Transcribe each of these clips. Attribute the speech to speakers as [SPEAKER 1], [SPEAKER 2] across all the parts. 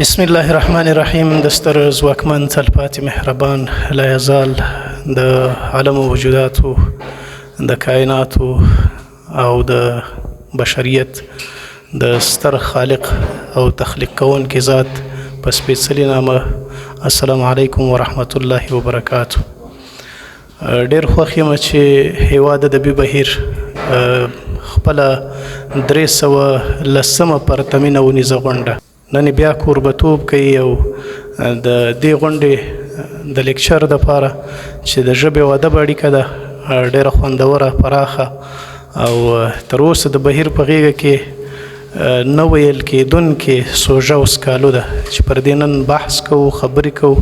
[SPEAKER 1] بسم الله الرحمن الرحیم. د ستر ځواکمن تلپاتې مهربان لا یزال د عالم وجوداتو د کائناتو او د بشریت د ستر خالق او تخلیق کوونکی ذات په سپېڅلي نامه السلام علیکم ورحمت الله وبرکاتو. ډېر خوښ یم چې هیواد ادبي بهیر خپله 310 پرتمینه ونیزه غونډه نن بیا کوربتوب کوي او د دې غونډې د لیکچر دپاره چې د ژبې او ادب اړیکه ده ډېره خوندوره پراخه او تر اوسه د بهیر په غېږه کې نه ویل کېدونکې سوژه او سکالو ده چې پر دې نن بحث کوو، خبرې کوو.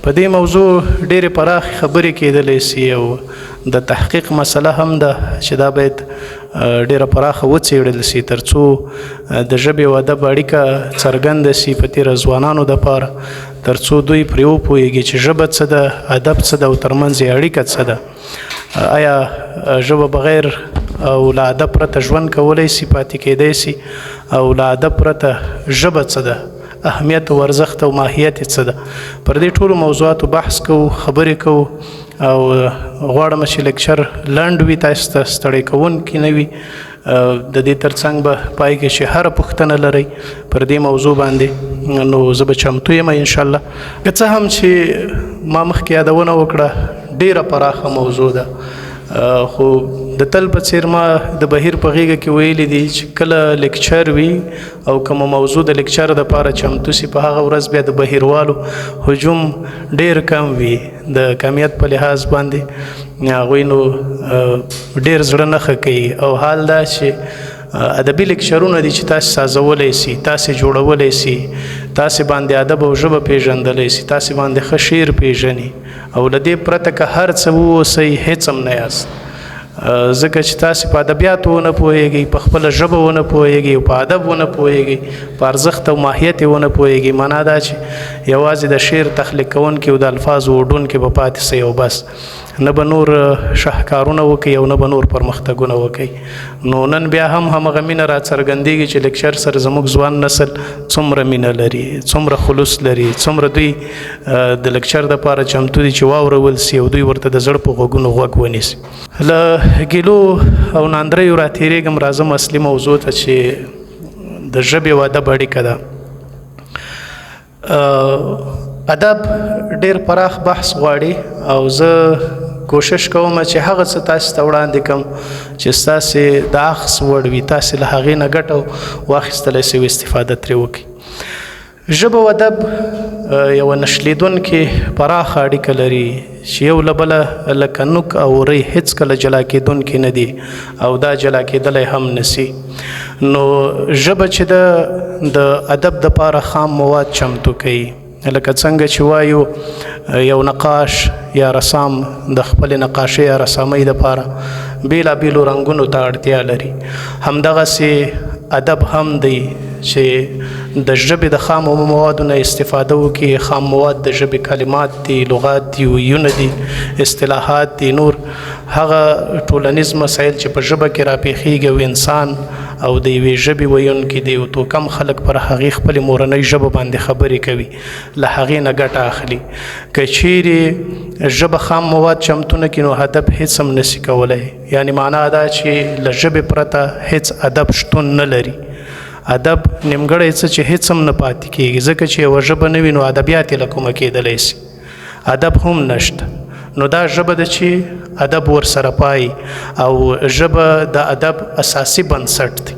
[SPEAKER 1] په دې موضوع ډېرې پراخې خبرې کېدلی سي او د تحقیق مسله هم ده چې دا باید ډېره پراخه وڅېړل سي تر څو د ژبې او ادب اړیکه څرګنده سي په تېره ځوانانو دپاره، تر څو دوی پرې وپوهېږي چې ژبه څه ده، ادب څه ده او ترمنځ یې اړیکه څه ده. آیا ژبه بغیر او له ادب پرته ژوند کولی سي، پاتې کېدی سي؟ او له ادب پرته ژبه څه ده، اهمیت او ارزښت او ماهیت یې څه ده؟ پر دې ټولو موضوعاتو بحث کوو، خبرې کوو او غواړم چې لیکچر لنډ وي، تاسو ته ستړی کوونکی نه وي. د دې ترڅنګ به پای کې چې هره پوښتنه لرئ پر دې موضوع باندې نو زه به چمتو یم انشاءالله. که څه هم چې ما مخکې یادونه وکړه ډېره پراخه موضوع ده، خو د تل په څیر ما د بهیر په غېږه کې ویلي دي چې کله لیکچر وي او کومه موضوع د لیکچر دپاره چمتو سي په هغه ورځ بیا د بهیروالو هجوم ډېر کم وي د کمیت په لحاظ باندې. هغوی نو ډېر زړه نه ښه کوي او حال دا چې ادبي لیکچرونه دي چې تاسې سازولی سي، تاسې جوړولی سي، تاسې باندې ادب او ژبه پېژندلی سي، تاسې باندې ښه شعر پېژني او له دې پرته که هر څه ووسئ هېڅ هم نه یاست. ځکه چې تاسې په ادبیاتو ونه پوهېږئ، په خپله ژبه ونه پوهېږئ او په ادب ونه پوهېږئ، په ارزښت او ماهیت یې ونه پوهېږئ. معنا دا چې یوازې د شعر تخلیق کوونکي او د الفاظو وډونکي به پاتې سئ او بس، نه به نور شاهکارونه وکړي او نه به نور پرمختګونه وکړي. نو نن بیا هم همغه مینه را څرګندېږي چې لیکچر سره زموږ ځوان نسل څومره مینه لري، څومره خلوص لري، څومره دوی د لیکچر دپاره چمتو دي چې واورول سي او دوی ورته د زړه په غوږونو غوږ ونیسي. له ګیلو او ناندریو را تېرېږم، راځم اصلي موضوع ته چې د ژبې او ادب اړیکه ده. ادب ډېر پراخ بحث غواړي او زه کوشش کوم چې هغه څه تاسو ته وړاندې کړم چې ستاسې د اخذ وړ وي، تاسې له هغې نه ګټه واخیستلی سئ او استفاده ترې وکړئ. ژبه او ادب یوه نښلېدونکې پراخه اړیکه لري چې یو له بله لکه نوک او ری هېڅکله جلا کېدونکې نه دي او دا جلا کېدلی هم نسي. نو ژبه چې ده د ادب دپاره خام مواد چمتو کوي، لکه څنګه چې وایو یو نقاش یا رسام د خپلې نقاشۍ یا رسامۍ دپاره بېلابېلو رنګونو ته اړتیا لري، همدغسې ادب هم دی چې د ژبې د خامو موادو نه استفاده وکړي. خام مواد د ژبې کلمات دي، لغات دي، ویونه دي، اصطلاحات دي، نور هغه ټولنیز مسایل چې په ژبه کې راپېښېږي او انسان او د یوې ژبې ویونکي دی او توکم خلک پر هغې خپلې مورنۍ ژبه باندې خبرې کوي، له هغې نه ګټه اخلي. که چیرې ژبه خام مواد چمتو نه کړي نو ادب هېڅ هم نسي کولی. یعنې معنا دا چې له ژبې پرته هېڅ ادب شتون نه لري. ادب نیمګړی څه چې هېڅ هم نه پاتې کېږي، ځکه چې یوه ژبه نه وي نو ادبیات یې له کومه کېدلی سي، ادب هم نشته. نو دا ژبه ده چې ادب ورسره پایي او ژبه د ادب اساسي بنسټ دی.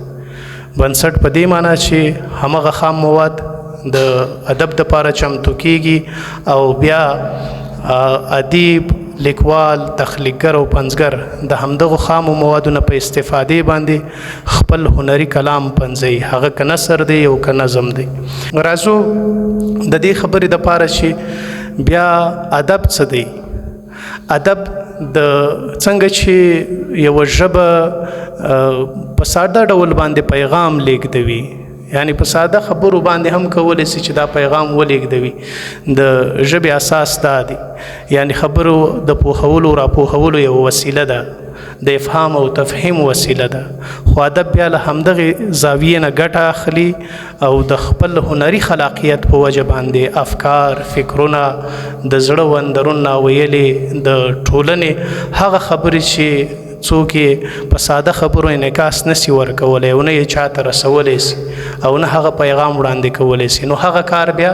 [SPEAKER 1] بنسټ په دې معنا چې همغه خام مواد د ادب دپاره چمتو کېږي او بیا ادیب، لیکوال، تخلیقګر او پنځګر د همدغو خامو موادو نه په استفادې باندې خپل هنري کلام پنځوي، هغه که نثر دی او که نظم دی. راځو د دې خبرې دپاره چې بیا ادب څه دی. ادب د څنګه چې یوه ژبه په ساده ډول باندې پیغام لیږدوي، یعنی په ساده خبرو باندې هم کولی سي چې دا پیغام ولیږدوي. د ژبې اساس دا دی، یعنی خبرو د پوهولو راپوهولو یوه وسیله ده د افهام او تفهیم وسیله ده، خو ادب بیا له همدغې زاویې نه ګټه اخلي او د خپل هنري خلاقیت په وجه باندې افکار، فکرونه، د زړه وندرونه ویلې، د ټولنې هغه خبرې چې څوک یې په ساده خبرو انعکاس نسی ورکولی او نه یې چاته رسولی سي او نه هغه پیغام وړاندې کولی سي، نو هغه کار بیا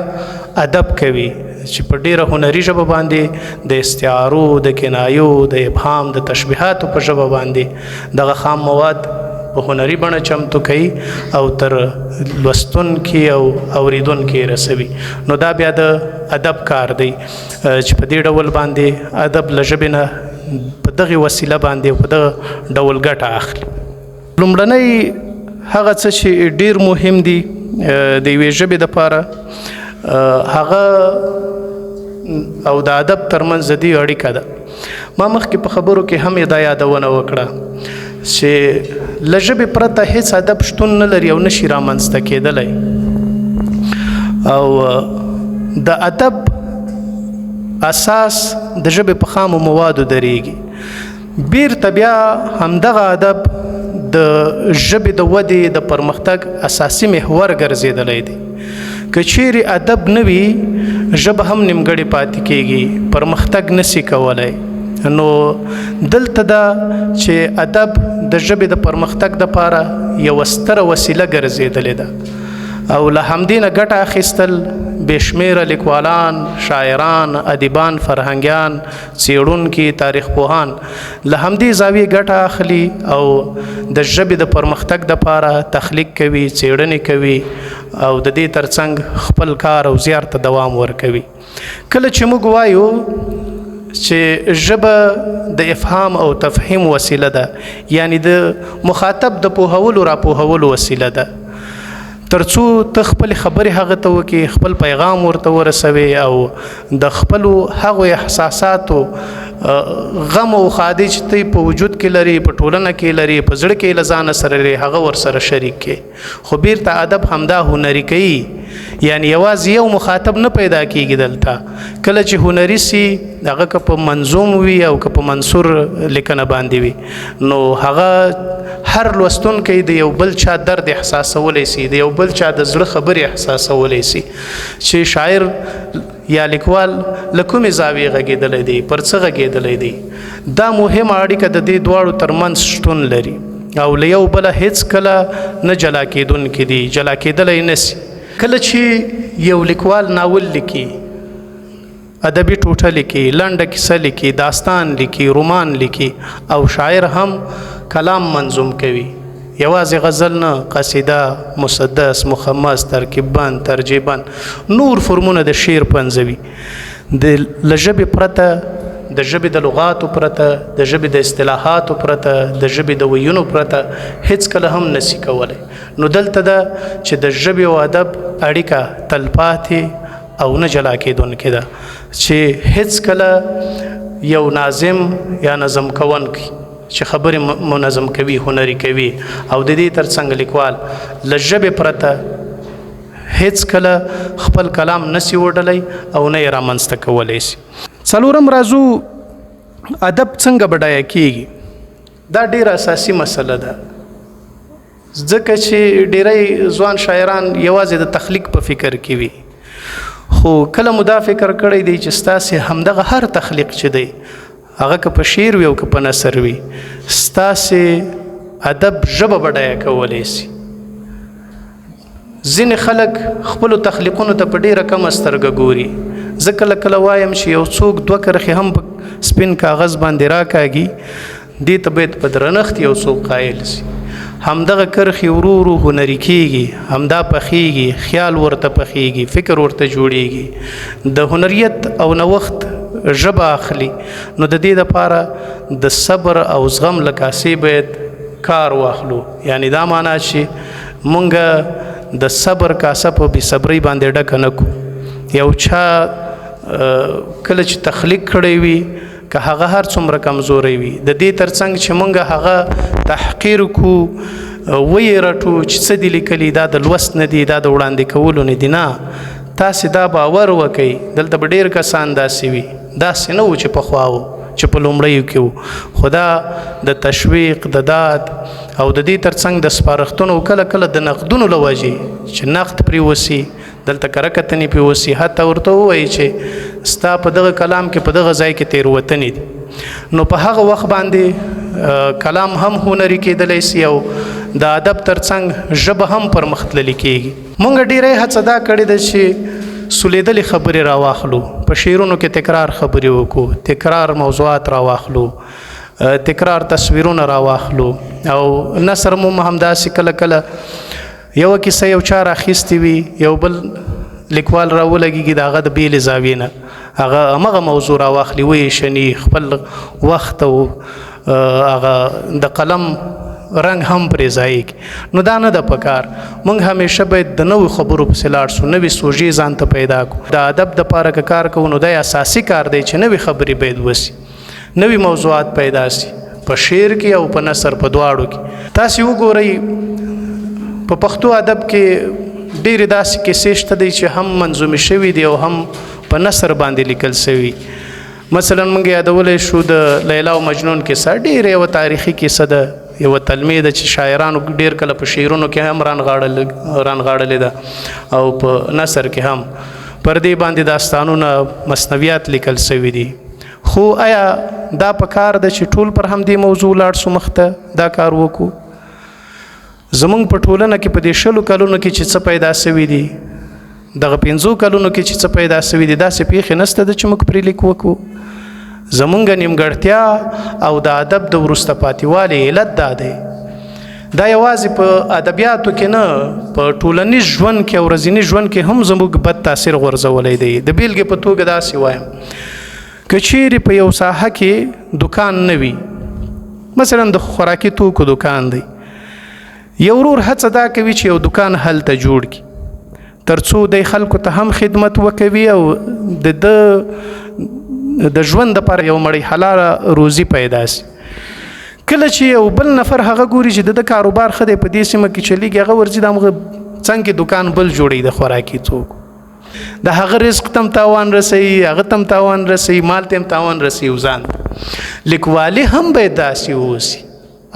[SPEAKER 1] ادب کوي چې په ډیره هنري ژبه باندې د استعارو، د کنایو، د ابهام، د تشبیهاتو په ژبه باندې دغه خام مواد په هنري بڼه چمتو کوي او تر لوستونکي او اوریدونکي رسوي. نو دا بیا د ادب کار دی چې په دې ډول باندې ادب له ژبې نه په دغه وسیله باندې په دغه ډول ګټه اخلي. لومړنی هغه څه چې ډیر مهم دي د یوې ژبې دپاره هغه او د ادب ترمنځ د دې اړیکه ده. ما مخکې په خبرو کې هم دا یادونه وکړه چې له ژبې پرته هیڅ ادب شتون نه لري او نشي رامنځته کېدلی، او د ادب اساس د ژبې په خامو موادو درېږي. بیرته بیا همدغه ادب د ژبې د ودې د پرمختګ اساسي محور ګرځېدلی دی. که چیرې ادب نه وي ژبه هم نیمګړې پاتې کېږي، پرمختګ نسی کولی. نو دلته دا چې ادب د ژبې د پرمختګ دپاره یوه ستره وسیله ګرځېدلې ده او له همدې نه ګټه اخیستل بې شمېره لیکوالان، شاعران، ادیبان، فرهنګیان، څېړونکي، تاریخ پوهان له همدې زاویې ګټه اخلي او د ژبې د پرمختګ دپاره تخلیق کوي، څېړنې کوي او د دې ترڅنګ خپل کار او زیار ته دوام ورکوي. کله چې موږ وایو چې ژبه د افهام او تفهیم وسیله ده، یعنی د مخاطب د پوهولو راپوهولو وسیله ده، ترڅو ته خپل خبرې هغه ته وکړي، خپل پیغام ورته ورسوي او د خپلو هغو احساساتو غم او ښادۍ چې ته په وجود کې لري، په ټولنه کې لري، په زړه کې له ځانه سره لري، هغه ورسره شریک کړي. خو بیرته ادب همدا هنري کوي، یعنی یوازې یو مخاطب نه پیدا کېږي دلته. کله چې هنري سي هغه که په منظوم وي او که په منثور لیکنه باندې وي، نو هغه هر لوستونکی د یو بل چا درد احساسولی سي، د یو بل چا د زړه خبرې احساسولی سي چې شاعر یا لیکوال له کومې زاویې غږېدلی دی، پر څه غږېدلی دی. دا مهمه اړیکه د دې دواړو ترمنځ شتون لري او له یو بله هیڅ کله نه جلا کېدونکي دي، جلا کېدلی نسي. کله چې یو لیکوال ناول لیکي، ادبي ټوټه لیکي، لنډه کیسه لیکي، داستان لیکي، رومان لیکي او شاعر هم کلام منظوم کوي، یوازې غزل نه، قصیده، مسدس، مخمس، ترکیب بند، ترجیب بند، نور فرمونه د شعر پنځوي. له ژبې پرته، د ژبې د لغاتو پرته، د ژبې د اصطلاحاتو پرته، د ژبې د ویونو پرته هیڅ کله هم نسی کولی. نو دلته ده چې د ژبې او ادب اړیکه تلپاتې او نه جلا کېدونکې ده چې هیڅ کله یو ناظم یا نظم کوونکی چې خبرې منظم کوي، هنري کوي او د دې ترڅنګ لیکوال له ژبې پرته هیڅ کله خپل کلام نسی وډلی او نه یې رامنځته کولی سي. څلورم راځو ادب څنګه بډایه کیږي. دا ډیره اساسي مسله ده، ځکه چې ډیری ځوان شاعران یوازې د تخلیق په فکر کې وي، خو کله مو دا فکر کړی دی چې ستاسې همدغه هر تخلیق چې دی، هغه که په شعر وي او که په نثر وي، ستاسې ادب ژبه بډایه کولی سي. ځینې خلک خپلو تخلیقونو ته په ډیره کمه سترګه ګوري. زه کله کله وایم چې یو څوک 2 کرښې هم په سپین کاغذ باندې راکاږي، دې ته باید په درنښت یو څوک قایل سي. همدغه کرښې ورو ورو هنري کېږي، همدا پخېږي، خیال ورته پخېږي، فکر ورته جوړېږي، د هنریت او نوښت ژبه اخلي. نو د دې دپاره د صبر او زغم له کاسې باید کار واخلو. یعنی دا معنا چې مونږ د صبر کاسه په بې صبرۍ باندې ډکه نه کړو. یو چا کله چې تخلیق کړی وي، که هغه هر څومره کمزوری وي، د دې ترڅنګ چې مونږ هغه تحقیر کو، ویې رټو چې څه دي لیکلي، دا د لوست نه دي، دا د وړاندې کولو نه دي. نه، تاسې دا باور وکئ. دلته به ډېر کسان داسې وي، داسې نه و چې پخوا و چې په لومړیو کې وو، خو دا د تشویق د داد او د دې ترڅنګ د سپارښتنو کله کله د نقدونو له وجې چې نقد پرې وسي، دلته کره کتنې پرې وسي، حتی ورته ووایي چې ستا په دغه کلام کې په دغه ځای کې تېروتنې دي، نو په هغه وخت باندې کلام هم هنري کېدلی سي او د ادب ترڅنګ ژبه هم پرمختللې کېږي. مونږ ډېری هڅه دا کړې ده چې سولیدلې خبرې راواخلو، په شعرونو کې تکرار خبرې وکړو، تکرار موضوعات راواخلو، تکرار تصویرونه راواخلو، او نثر مو همداسې کله کله یو کیسه یو چا راخیستې وي، یو بل لیکوال راولګېږي د هغه د بېلې زاویې نه هغه همغه موضوع راواخلي، ویې شني خپل وخت او هغه د قلم رنګ هم پرې ځایږي. نو دا نه ده پکار، موږ همیشه باید د نوو خبرو پسې لاړ سو، نوې سوژې ځان ته پیدا کړو. د ادب دپاره که کار کوو نو دا اساسي کار دی چې نوې خبرې باید وسي، نوې موضوعات پیدا سي په شعر کې او په نثر په دواړو کې. تاسې وګورئ په پښتو ادب کې ډېرې داسې کیسې شته دی چې هم منظومې شوي دي او هم په نثر باندې لیکل سوي. مثلا موږ یادولی شو د لیلا او مجنون کیسه، ډېره یوه تاریخي کیسه ده، یوه تلمې ده چې شاعرانو ډېر کله په شعرونو کې هم رانغاړلې ده او په نثر کې هم پر دې باندې داستانونه مثنویات لیکل سوي دي. خو آیا دا په کار ده چې ټول پر همدې موضوع لاړ سو مخته دا کار وکړو؟ زمونږ په ټولنه کې په دې 20 کلونو کې چې څه پیدا سوي دي، دغه 5 کلونو کې چې څه پیدا سوي دي، داسې پیښې نشته ده چې موږ پرې لیک وکړو. زمونږ نیمګړتیا او د ادب د وروسته پاتې علت دا دی. دا یوازې په ادبیاتو کې نه، په ټولنیز ژوند کې او ورځني ژوند کې هم زموږ بد تاثیر غورځولی دی. د بیلګې په توګه داسې وایم، که چیرې په یو ساحه کې دکان نه وي، مثلا د خوراکي توکو دکان دی، یو ورور هڅه دا کوي چې یو دکان هلته جوړ کړي تر څو د خلکو ته هم خدمت وکوي او د ژوند لپاره یو مړی حلاله روزي پیدا سي. کله چې یو بل نفر هغه ګوري چې د کاروبار ښه دی، په دې سیمه کې چلیږي، هغه ورځي د همغه څنګ دکان بل جوړوي د خوراکي توکو، د هغه رزق تم تاوان رسوي، هغه تم تاوان رسوي، مال تم تاوان رسوي. ځان لیکوالي هم باید داسې اوسي،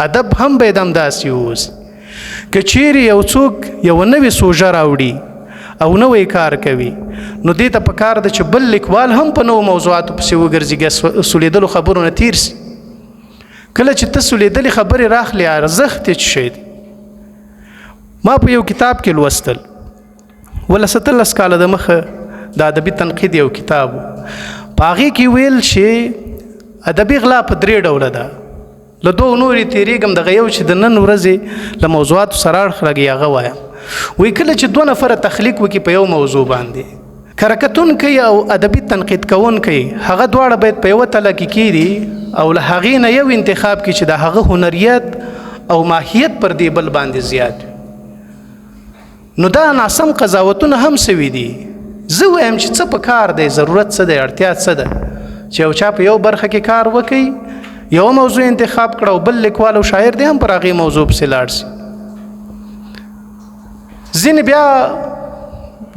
[SPEAKER 1] ادب هم باید همداسې اوسي. که چیرې یو څوک یو نوې سوژه راوړي او نوې کار کوي، نو دې ته پکار ده چې بل لیکوال هم په نوو موضوعاتو پسې وګرځي، سولیدلو خبرو نه تیر سي. کله چې ته سولیدلې خبرې راخلې، ارزښت یې څه شی دی؟ ما په یو کتاب کې لوستل، 17 کاله د مخه د ادبي تنقید یو کتاب و، په هغې کې ویل چې ادبي غلا په 3 ډوله ده. له 2 نورې تېرېږم، دغه یو چې د نن ورځې له موضوعاتو سره اړخ لګي هغه وایم. وی کله چې 2 نفره تخلیق وکړي په یو موضوع باندې، کره کتونکی او ادبي تنقید کوونکی، هغه دواړه باید په یوه تله کې کېږي او له هغې نه یو انتخاب کړي چې د هغه هنریت او ماهیت پر دې بل باندې زیات وي. نو دا ناسم قضاوتونه هم سوي دي. زه وایم چې څه په کار دی، ضرورت څه دی، اړتیا څه ده چې یو چا په یو برخه کې کار وکړي، یو موضوع انتخاب کړه او بل لیکوال او شاعر دی هم پر هغې موضوع پسې لاړ سي. ځینې بیا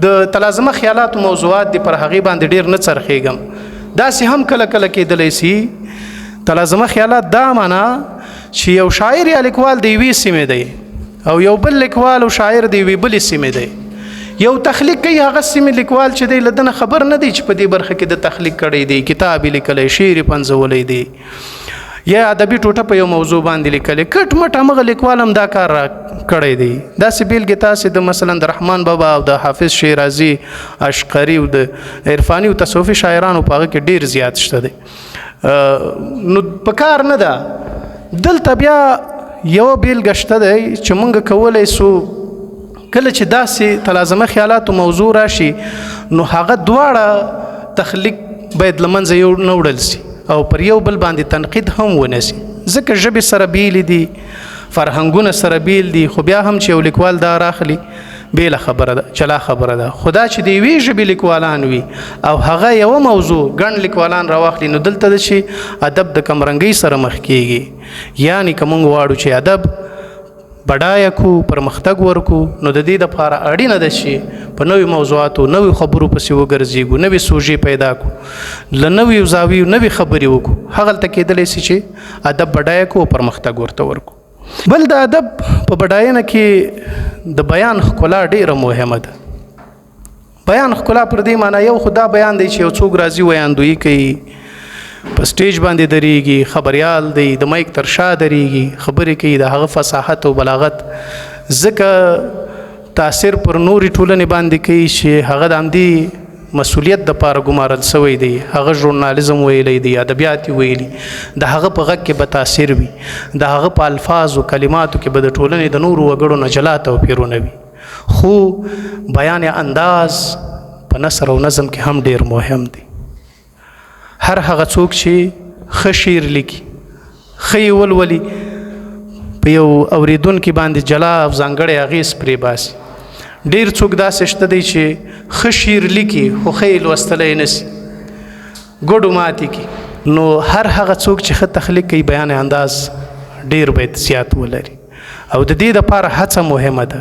[SPEAKER 1] د تلازمه خیالاتو موضوعات دي، پر هغې باندې ډېر نه څرخېږم. داسې هم کله کله کېدلی سي تلازمه خیالات دا معنا چې یو شاعر یا لیکوال د یوې سیمې دی او یو بل لیکوال او شاعر د یوې بلې سیمې دی. یو تخلیق کوي، هغه سیمې لیکوال چې دی له ده نه خبر نه دی چې په دې برخه کې د تخلیق کړی دی، کتاب یې لیکلی، شعر یې پنځولی دی، یا ادبي ټوټه په یو موضوع باندې لیکلی. کټ مټ همغه لیکوال هم دا کار کړی دی. داسې بیلګې تاسې د مثلا د رحمان بابا او د حافظ شیرازي، اشقري او د عرفاني او تصوفي شاعرانو په هغه کې ډېر زیات شته دی. نو په کار نه ده. دلته بیا یوه بیلګه شته دی چې موږ کولی سو کله چې داسې تلازمه خیالاتو موضوع راشي، نو هغه دواړه تخلیق باید له منځه یو نه وړل سي او پر یو بل باندې تنقید هم ونه سي، ځکه ژبې سره بیلې دي، فرهنګونه سره بیل دي. خو بیا هم چې یو لیکوال دا راخلي، بیله خبره ده، جلا خبره ده. خدا چې د یوې ژبې لیکوالان وي او هغه یوه موضوع ګڼ لیکوالان راواخلي، نو دلته ده چې ادب د کمرنګۍ سره مخ کېږي. یعنې که موږ غواړو چې ادب بډایه کو پرمختګ ورکو نو د دې دپاره اړینه ده چې په نوي موضوعاتو نوي خبرو پسې وګرځېږو نوي سوژې پیدا کړو له نویو زاویو نوې خبرې وکړو هغلته کېدلی سي چې ادب بډایه کو او پرمختګ ورته ورکو بل د ادب په بډاینه کې د بیان ښکلا ډیره مهمه ده بیان ښکلا پر دې معنی یو خو دا بیان دی چې یو څوک راځي ویاندویي کوي په سټیج باندې درېږي خبریال دی د مایک تر شا درېږي خبرې کوي د هغه فصاحت او بلاغت ځکه تاثیر پر نورې ټولنې باندې کوي چې هغه د همدې مسؤلیت دپاره ګمارل سوی دی هغه ژورنالیزم ویلی دی ادبیات ویلي د هغه په غږ کې به تاثیر وي د هغه په الفاظو کلماتو کې به د ټولنې د نورو وګړو نه جلا توپیرونه وي خو بیان انداز په نثر او نظم کې هم ډیر مهم دی هر هغه څوک چې ښه شعر لیکي ښه یې ولولي په یو اورېدونکي باندې جلا او ځانګړی اغېز پرې باسي ډېر څوک داسې شته دی چې ښه شعر لیکي خو ښه یې لوستلی نه سي ګډو ماتې کې نو هر هغه څوک چې ښه تخلیق کوي بیان انداز ډېر باید زیات ولري او د دې دپاره هڅه مهمه ده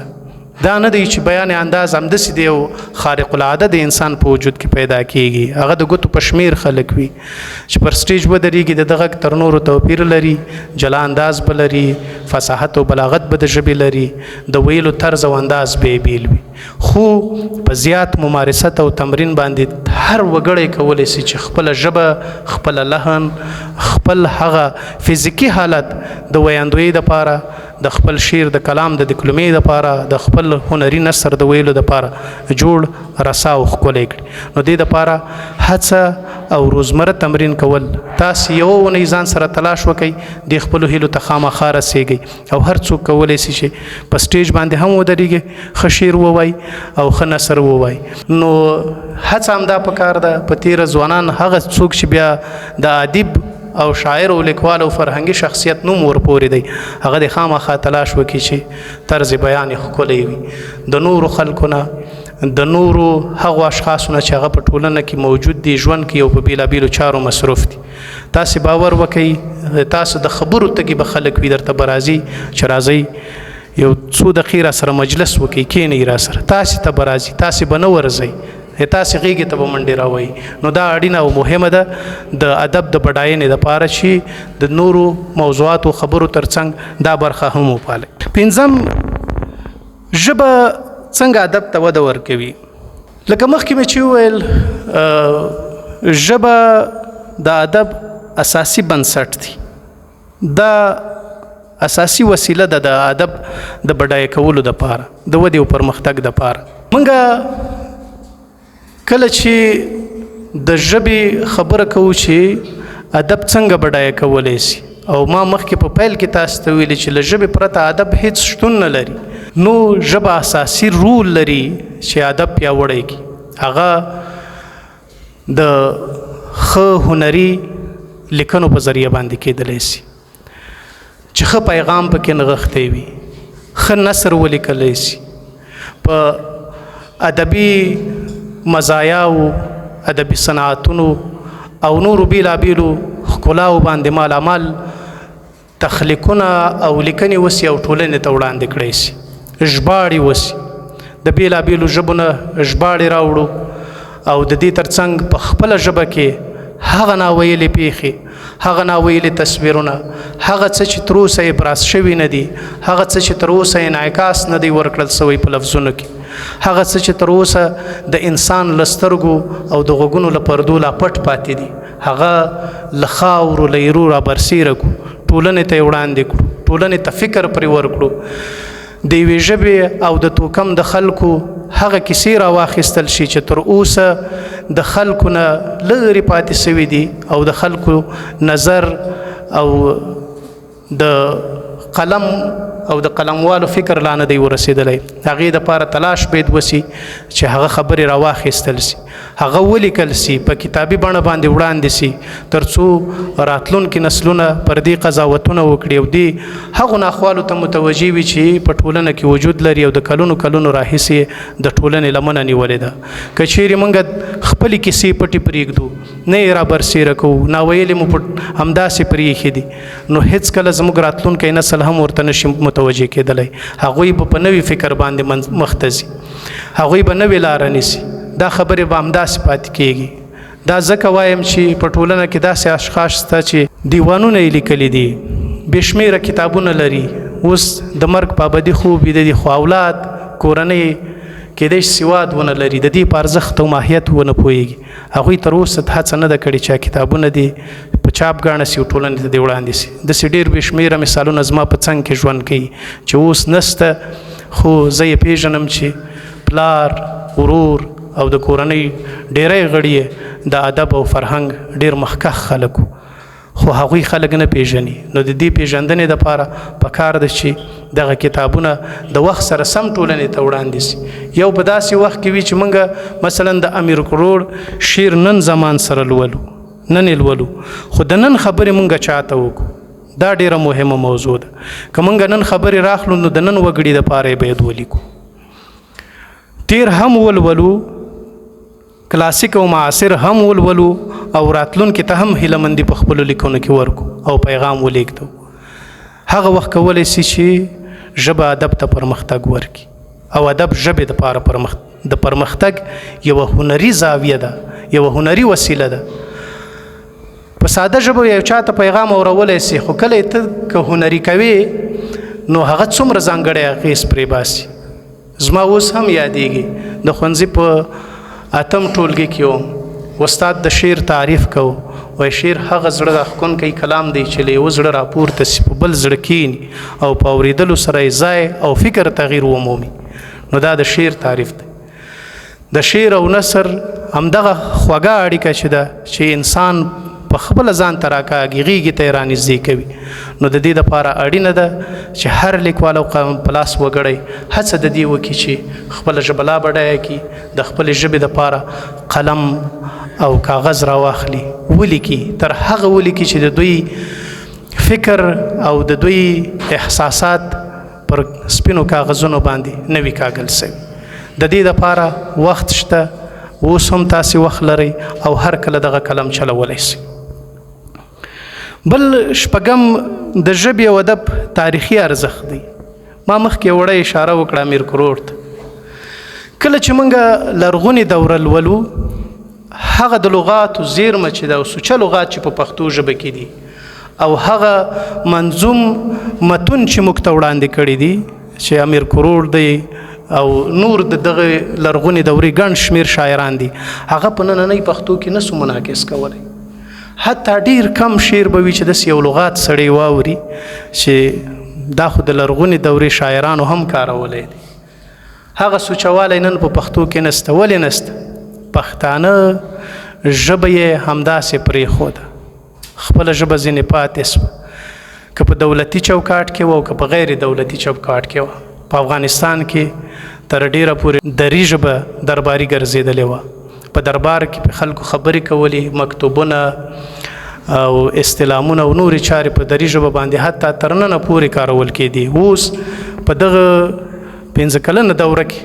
[SPEAKER 1] دا نه دی چې بیان انداز همداسې دی یو خارق العاده د انسان په وجود کې پیدا کیږي هغه د ګوتو په شمیر خلک وي چې پر سټیج ودرېږي د دغه تر نورو توپیر لري جلا انداز به لري فصاحت او بلاغت به د ژبې لري د ویلو طرز او انداز به بیل وي خو په زیات ممارست او تمرین باندې هر وګړی کولی سي چې خپله ژبه خپله لحن خپل هغه فزیکي حالت د ویاندویۍ دپاره د خپل شعر د کلام د دکلمې دپاره د خپل هنري نثر د ویلو دپاره جوړ رسا او ښکلی کړي نو دې دپاره هڅه او روزمره تمرین کول تاسې یوه اونۍ ځان سره تلاش وکئ د خپلو هیلو ته خامخا رسیږئ او هر څوک کولی سي چې په سټیج باندې هم ودرېږي ښه شعر ووایي او ښه نثر ووایي نو هڅه همدا پکار ده په تیره ځوانان هغه څوک چې بیا د ادیب او شاعر او لیکوال او فرهنګي شخصیت نوم ورپورې دی هغه د خامخا تلاش وکړي چې طرز بیان یې ښکلی وي د نورو خلکو نه د نورو هغو اشخاصو نه چې هغه په ټولنه کې موجود دي ژوند کې او په بېلابېلو چارو مصروف دي تاسې باور وکئ تاسو د خبرو تږي به خلک وي درته به راځي چې راځئ یو څو دقیقې را سره مجلس وکئ کښېنئ را سره تاسې ته به راځي تاسې به نه ورځئ تاسې غېږې ته به منډې راوایي نو دا اړینه او مهمه ده د ادب د بډاینې دپاره چې د نورو موضوعاتو خبرو ترڅنګ دا برخه هم وپالئ پنځم ژبه څنګه ادب ته وده ورکوي لکه مخکې مې چې وویل ژبه د ادب اساسي بنسټ دی دا اساسي وسیله ده د ادب د بډایه کولو دپاره د ودې او پرمختګ دپاره موږ کله چې د ژبې خبره کوو چې ادب څنګه بډایه کولی سي او ما مخکې په پیل کې تاسو ته ویلي چې له ژبې پرته ادب هیڅ شتون نه لري نو ژبه اساسي رول لري چې ادب پیاوړی کړي هغه د ښه هنري لیکنو په ذریعه باندې کېدلی سي چې ښه پیغام پکې نغښتی وي ښه نثر ولیکلی سي په ادبي مزایاو ادبي صنعتونو او نورو بیلابیلو ښکلاو باندې مالامال تخلیقونه او لیکنې وسي او ټولنې ته وړاندې کړی سي ژباړې وسي د بیلابیلو ژبو نه ژباړې راوړو او د دې ترڅنګ په خپله ژبه کې هغه ناویلې پیښې هغه ناویلې تصویرونه هغه څه چې تر اوسه ابراز شوي نه دي هغه څه چې تر اوسه انعکاس نه دی ورکړل سوی په لفظونو کې هغه څه چې تر اوسه د انسان له سترګو او د غوږونو له پردو لا پټ پاتې دي هغه له خاورو له ایرو رابرسیره کړو ټولنې ته یې وړاندې کړو ټولنې ته فکر پرې ورکړو د یوې ژبې او د توکم د خلکو هغه کیسې راواخیستل شي چې تر اوسه د خلکو نه لرې پاتې سوي دي او د خلکو نظر او د قلم او د قلموالو فکر لا نه دی ورسېدلی هغې دپاره تلاش باید وسي چې هغه خبرې راواخیستل سي هغه ولیکل سي په کتابي بڼه باندې وړاندې سي تر څو راتلونکي نسلونه پر دې قضاوتونه وکړي او دې هغو ناخوالو ته متوجه وي چې په ټولنه کې وجود لري او د کلونو کلونو راهیسې د ټولنې لمنه نیولې ده که چیرې موږ خپلې کیسې پټې پرېږدو، نه یې را برسېره کوو، ناویلې مو پټ همداسې پرېښې دي، نو هېڅکله زموږ راتلونکی نسل هم ورته نشي متوجه کېدلی. هغوی به په نوي فکر باندې مخ ته ځي، هغوی به نوې لاره نیسي، دا خبرې به همداسې پاتې کېږي. دا ځکه وایم چې په ټولنه کې داسې اشخاص شته چې دیوانونه یې لیکلي دي، بې شمېره کتابونه لري، اوس د مرګ پابندي خوب یې دی، خو اولاد کورنۍ کېدای شي سواد ونه لري، د دې په ارزښت او ماهیت ونه پوهېږي. هغوی تر اوسه هڅه نه ده کړې چې کتابونه دي په چاپګاڼه سي او ټولنې ته دې وړاندې سي. داسې ډېر بې شمېره مثالونه زما په څنګ کې ژوند کوي چې اوس نسته، خو زه یې پېژنم چې پلار، ورور او د کورنۍ ډېری غړي د ادب او فرهنګ ډېر مخکښ خلک وو، خو هغوی خلک نه پیژني. نو د دې پیژندنې دپاره پکار ده چې دغه کتابونه د وخت سره سم ټولنې ته وړاندې سي. یو په داسې وخت کې وي چې موږ مثلا د امیر کروړ شعر نن زمان سره لولو، نن یې لولو، خو د نن خبرې موږ چاته وکړو، دا ډېره مهمه موضوع ده. که موږ نن خبرې راخلو نو د نن وګړي دپاره یې باید ولیکو. تیر هم ولولو، کلاسیک او معاصر هم ولولو، او راتلونکي ته هم هیلهمندي په خپلو لیکنو کې ورکو او پیغام ولیږدو. هغه وخت کولی سي چې ژبه ادب ته پرمختګ ورکړي، او ادب ژبې دپاره د پرمختګ یوه هنري زاویه ده، یوه هنري وسیله ده. په ساده ژبه یو چا ته پیغام اورولی سي، خو کله ته که هنري کوې نو هغه څومره ځانګړی اغېز پرې باسي. زما اوس هم یادېږي د ښوونځي په 8م ټولګي کې وم، استاد د شعر تعریف کو، وایي شعر هغه زړه راښکونکی کلام دی چې له یوه زړه راپورته سي، په بل زړه کښېني او په اورېدلو سره یې ځای او فکر تغییر ومومي. نو دا د شعر تعریف دی. د شعر او نثر همدغه خوږه اړیکه چې ده چې انسان په خپله ځان ته راکاږي، غېږې ته یې رانږدې کوي. نو د دې دپاره اړینه ده چې هر لیکوال او قلم په لاس وګړی هڅه د دې وکړي چې خپله ژبه لا بډایه کړي، د خپلې ژبې دپاره قلم او کاغذ راواخلي، ولیکي، تر هغه ولیکي چې د دوی فکر او د دوی احساسات پر سپینو کاغذونو باندې نه وي کاږل سوي. د دې دپاره وخت شته، اوس هم تاسې وخت لرئ او هر کله دغه قلم چلولی سئ. بل شپږم د ژبې او ادب تاریخي ارزښت دی. ما مخکې وړه اشاره وکړه امیر کروړ ته. کله چې موږ لرغونې دوره لولو، هغه د لغاتو زیرمه چې ده او سوچه لغات چې په پښتو ژبه کې دي، او هغه منظوم متون چې موږ ته وړاندې کړي دي چې امیر کروړ دی او نور دغه لرغونې دورې ګڼ شمېر شاعران دي، هغه په نننۍ پښتو کې نسو منعکس کولی. حتی ډیر کم شعر به وي چې داسې یو لغات سړی واوري چې دا خو د لرغونې دورې شاعرانو هم کارولی دی. هغه سوچوالی نن په پښتو کې نسته. ولې نسته؟ پښتانه ژبه یې همداسې پرېښوده، خپله ژبه ځینې پاتې سوه، که په دولتي چوکاټ کې وه او که په غیر دولتي چوکاټ کې وه. په افغانستان کې تر ډیره پورې دري ژبه درباري ګرځېدلې وه. په دربار کې په خلکو خبرې کولې، مکتوبونه او استلامونه او نورې چارې په دري ژبه باندې حتی تر ننه پورې کارول کېدي. اوس په دغه 15 کلنه دوره کې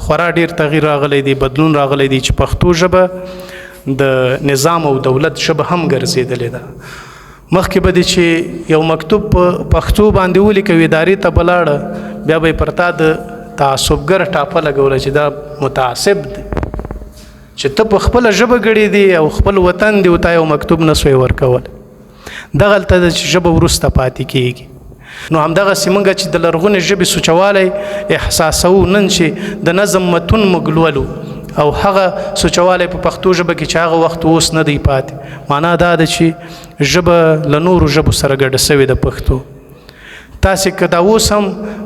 [SPEAKER 1] خورا ډیر تغییر راغلی دی، بدلون راغلی دی چې پښتو ژبه د نظام او دولت ژبه هم ګرځېدلې ده. مخکې به دی چې یو مکتوب په پښتو باندې ولیکو، ادارې ته به لاړه، بیا به یې پر تا د تعصبګر ټاپه لګوله چې دا متعصب دی، چې ته په خپله ژبه ګړې دی او خپل وطن دی او تا یو مکتوب نه سوی ورکول. دغلته ده چې ژبه وروسته پاتې کېږي. نو همدغسې موږ چې د لرغونې ژبې سوچوالی احساسوو، نن چې د نظم متون موږ لولو او هغه سوچوالی په پښتو ژبه کې چې هغه وخت اوس نه دی پاتې، معنا دا ده چې ژبه له نورو ژبو سره ګډه سوې ده پښتو. تاسې که دا اوس هم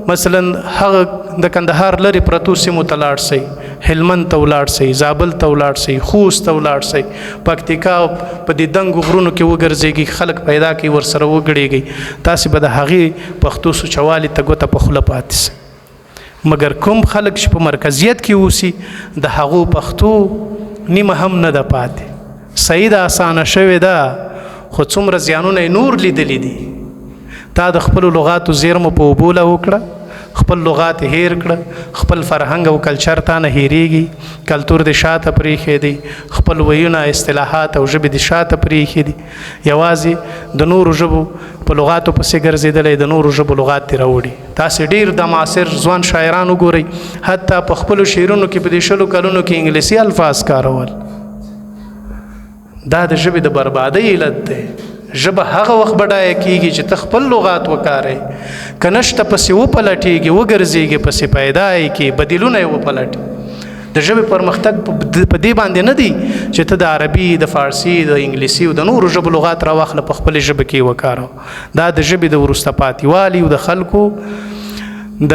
[SPEAKER 1] مثلا هغه د کندهار لرې پرتو سیمو ته لاړ شئ، هلمند ته ولاړ شئ، زابل ته ولاړ شئ، خوست ته ولاړ شئ، پکتیکا په دې دنګو غرونو کې وګرځېږئ، خلک پیدا کړئ، ورسره وګړېږئ، تاسې به د هغې پښتو سوچوالي ته ګوته په خوله پاتې شئ. مګر کوم خلک چې په مرکزیت کې اوسي، د هغو پښتو نیمه هم نه ده پاتې. صحیح ده، اسانه شوې ده، خو څومره زیانونه یې نور لیدلی دي. تا د خپلو لغاتو زیرمه په اوبو له وکړه، خپل لغات هیر کړه، خپل فرهنګ او کلچر ته نه هیریږي، کلتور د شاته پرېښی دی، خپل ویونه اصطلاحات او ژبې د شاته پرېښي دي، یوازې د نورو ژبو په لغاتو پسې ګرځېدلی، د نورو ژبو لغات ترې راوړي. تاسې ډېر د معاصر ځوان شاعران وګورئ، حتی په خپلو شعرونو کې په دې 20 کلونو کې انګلیسي الفاظ کارول. دا د ژبې د بربادۍ علت دی. ژبه هغه وخت بډایه کیږي چې ته خپل لغات وکارې، که نشته پسې وپلټېږي، وګرځېږي، پسې پیدا یې کې بدیلونه یې وپلټي. د ژبې پرمختګ په دې باندې نه دی چې ته د عربي، د فارسي، د انګلیسي او د نورو ژبو لغات راواخله په خپلې ژبه کې وکارو. دا د ژبې د وروسته پاتې والي او د خلکو د